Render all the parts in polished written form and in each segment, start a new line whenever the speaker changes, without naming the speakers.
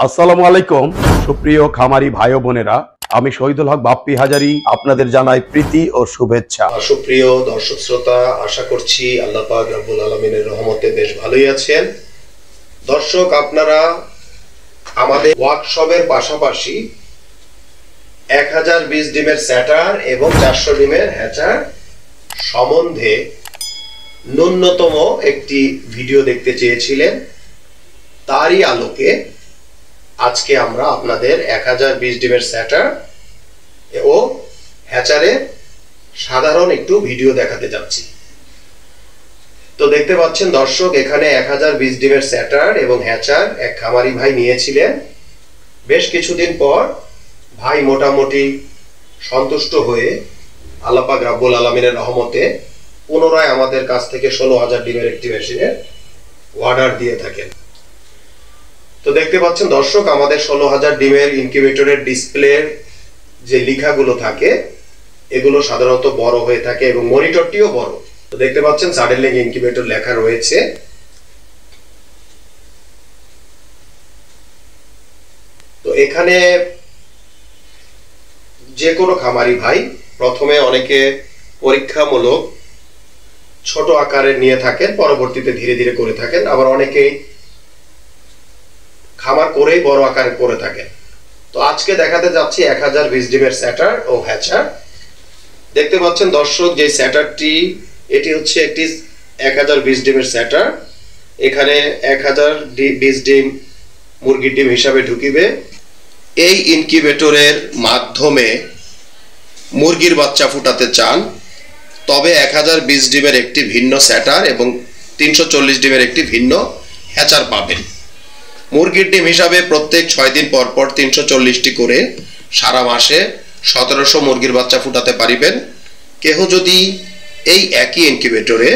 আসসালামু আলাইকুম সুপ্রিয় খামারি ভাই ও বোনেরা, আমি শহীদুল হক বাপ্পি হাজারি আপনাদের জানাই প্রীতি ও শুভেচ্ছা।
সুপ্রিয় দর্শক শ্রোতা, আশা করছি আল্লাহ পাক রব্বুল আলামিনের রহমতে বেশ ভালোই আছেন। দর্শক, আপনারা আমাদের ওয়ার্কশপের পাশাপাশি 1020 ডিমের স্যাটার এবং 400 ডিমের হ্যাচার সম্বন্ধে ন্যূনতম একটি ভিডিও দেখতে চেয়েছিলেন। তারই আলোকে আজকে আমরা আপনাদের 1020 ডিমের স্যাটার ও হ্যাচারের সাধারণ একটু ভিডিও দেখাতে যাচ্ছি। তো দেখতে পাচ্ছেন দর্শক, এখানে 1020 ডিমের স্যাটার এবং হ্যাচার এক খামারি ভাই নিয়েছিলেন। বেশ কিছুদিন পর ভাই মোটামুটি সন্তুষ্ট হয়ে আল্লাহ পাক রব্বুল আলামিনের রহমতে পুনরায় আমাদের কাছ থেকে 16,000 ডিমের একটি মেশিনের অর্ডার দিয়ে থাকেন। তো দেখতে পাচ্ছেন দর্শক, আমাদের 16,000 ডিমের ইনকিউবেটরের ডিসপ্লের যে লেখাগুলো থাকে এগুলো সাধারণত বড় হয়ে থাকে এবং মনিটরটিও বড়। তো দেখতে পাচ্ছেন সাডেনলিং ইনকিউবেটর লেখা রয়েছে। তো এখানে যে কোনো খামারি ভাই প্রথমে অনেকে পরীক্ষামূলক ছোট আকারে নিয়ে থাকেন, পরবর্তীতে ধীরে ধীরে করে থাকেন, আবার অনেকেই খামার করেই বড় আকারে করে থাকেন। তো আজকে দেখাতে যাচ্ছি 1020 ডিমের স্যাটার ও হ্যাচার। দেখতে পাচ্ছেন দর্শক, যে স্যাটারটি এটি হচ্ছে একটি 1020 ডিমের স্যাটার। এখানে 1020 ডিম মুরগির ডিম হিসাবে ঢুকিবে। এই ইনকিউবেটরের মাধ্যমে মুরগির বাচ্চা ফুটাতে চান তবে 1020 ডিমের একটি ভিন্ন স্যাটার এবং 340 ডিমের একটি ভিন্ন হ্যাচার পাবেন। মুরগির ডিম হিসাবে প্রত্যেক 6 দিন পর পর 340টি করে সারা মাসে 1700 মুরগির বাচ্চা ফুটাতে পারিবেন। কেহ যদি এই একই ইনকিউবেটরে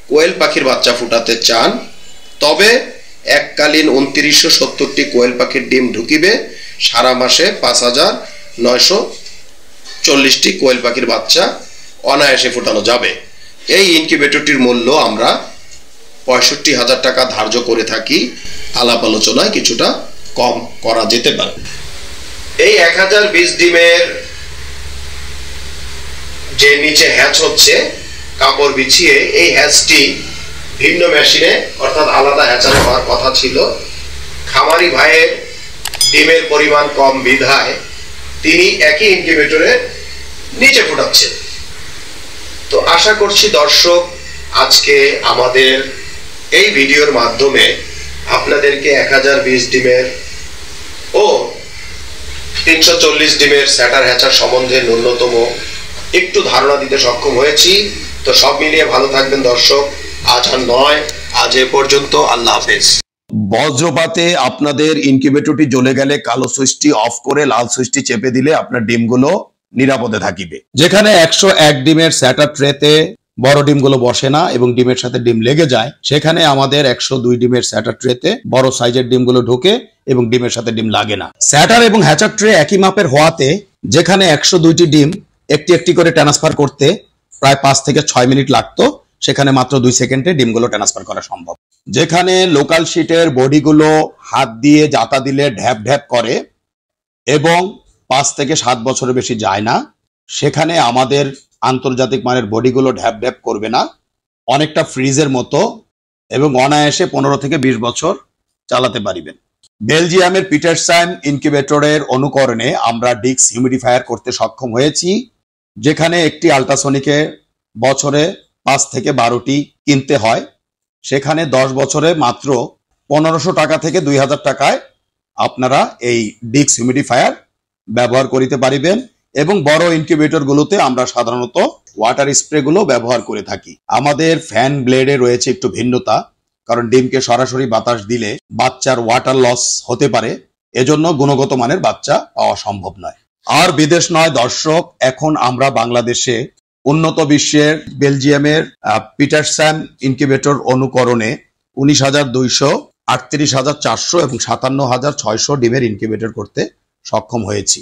কোয়েল পাখির বাচ্চা ফুটাতে চান তবে এককালীন 2970টি কোয়েল পাখির ডিম ঢুকিবে। সারা মাসে 5940টি কোয়েল পাখির বাচ্চা অনায়াসে ফুটানো যাবে। এই ইনকিউবেটরটির মূল্য আমরা 65,000 টাকা ধার্য করে থাকি। আলাপ আলোচনায় কিছুটা কম করা যেতে পারে। এই 1020 ডিমের যে নিচে হ্যাচ হচ্ছে কাপড় বিছিয়ে, এই হ্যাচটি ভিন্ন মেশিনে অর্থাৎ আলাদা হ্যাচার হওয়ার কথা ছিল। খামারি ভাইয়ের ডিমের পরিমাণ কম বিধায় তিনি একই ইনকিউবেটরে নিচে ফুটাচ্ছেন। তো আশা করছি দর্শক, আজকে আমাদের এই ভিডিওর মাধ্যমে আপনাদেরকে 1020 ডিমের ও 340 ডিমের স্যাটার হ্যাচার সম্বন্ধে ন্যূনতম একটু ধারণা দিতে সক্ষম হয়েছি। তো সব মিলিয়ে ভালো থাকবেন দর্শক। আজ আর নয়, আজ এ পর্যন্ত। আল্লাহ হাফেজ।
বজ্রপাতে আপনাদের ইনকিউবেটরটি জ্বলে গেলে কালো সুইচটি অফ করে লাল সুইচটি চেপে দিলে আপনার ডিমগুলো নিরাপদে থাকিবে। যেখানে 101 ডিমের স্যাটার ট্রেতে বড় ডিমগুলো বসে না এবং ডিমের সাথে ডিম লেগে যায়, সেখানে আমাদের 102 ডিমের স্যাটার ট্রেতে বড় সাইজের ডিমগুলো ঢোকে এবং ডিমের সাথে ডিম লাগে না। স্যাটার এবং হ্যাচার ট্রে একই মাপের হওয়াতে যেখানে 102টি ডিম একটি একটি করে ট্রান্সফার করতে প্রায় 5 থেকে 6 মিনিট লাগতো, সেখানে মাত্র 2 সেকেন্ডে ডিমগুলো ট্রান্সফার করা সম্ভব। যেখানে লোকাল শিটের বডিগুলো হাত দিয়ে জাতা দিলে ঢ্যাপ ঢ্যাপ করে এবং 5 থেকে 7 বছরের বেশি যায় না, সেখানে আমাদের আন্তর্জাতিক মানের বডিগুলো ঢ্যাপ ঢ্যাপ করবে না, অনেকটা ফ্রিজের মতো এবং অনায়াসে 15 থেকে 20 বছর চালাতে পারিবেন। বেলজিয়ামের পিটারসাইম ইনকিউবেটরের অনুকরণে আমরা ডিক্স হিউমিডিফায়ার করতে সক্ষম হয়েছি, যেখানে একটি আল্ট্রাসনিকে বছরে 5 থেকে 12টি কিনতে হয়, সেখানে 10 বছরে মাত্র 1500 টাকা থেকে 2000 টাকায় আপনারা এই ডিক্স হিউমিডিফায়ার ব্যবহার করিতে পারিবেন। এবং বড় ইনকিউবেটর গুলোতে আমরা সাধারণত ওয়াটার স্প্রে গুলো ব্যবহার করে থাকি। আমাদের ফ্যান ব্লেডে রয়েছে একটু ভিন্নতা, কারণ ডিমকে সরাসরি বাতাস দিলে বাচ্চার ওয়াটার লস হতে পারে, এজন্য গুণগত মানের বাচ্চা পাওয়া সম্ভব নয়। আর বিদেশ নয় দর্শক, এখন আমরা বাংলাদেশে উন্নত বিশ্বের বেলজিয়ামের পিটারসাম ইনকিউবেটর অনুকরণে 19,200, 38,400 এবং 57,600 ডিমের ইনকিউবেটর করতে সক্ষম হয়েছি।